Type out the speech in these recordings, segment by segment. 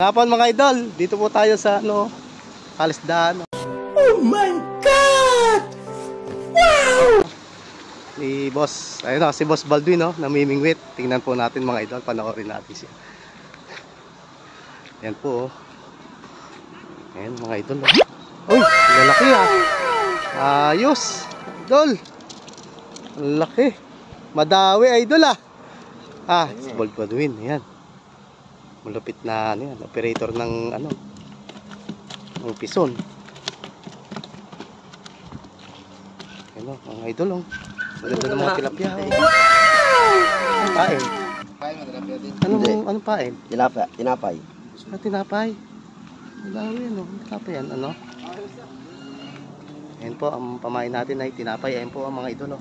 Hapon mga idol, dito po tayo sa Kalisdaan. Oh my God! Wow! Ni Boss, ayun si Boss Baldwin namimingwit. Tingnan po natin mga idol, panoorin natin siya. Yan po. Ayan mga idol. Uy, lalaki Ayos, idol. Laki. Madawi idol si Boss Baldwin, ayan. Malupit na operator ng ng pison. Mga idol maganda ng mga tilapia. Anong pain? Pain na tilapia din. Anong pain? Tinapay. Tinapay. Malawi tinapay yan Ayan po ang pamain natin ay tinapay. Ayan po ang mga idol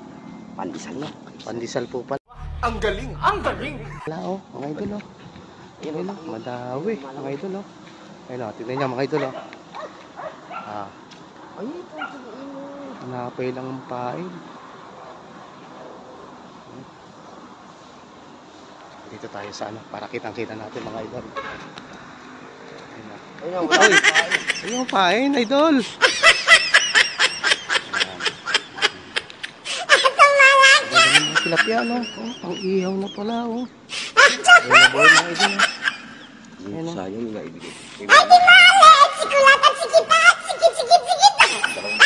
Pandesal Pandesal po pala. Ang galing! Ang galing! Wala mga idol Ayan madawi mga idol Ayan tignan nyo mga idol Tinapay lang ang pain. Dito tayo sa para kitang-kita natin mga idol. Ayun ang pain idol. Tilapia ang ihaw na pala Ayun na boy mga idol Sayang nga ibigay. Ate Male! Sikulat at sikipat! Sikit!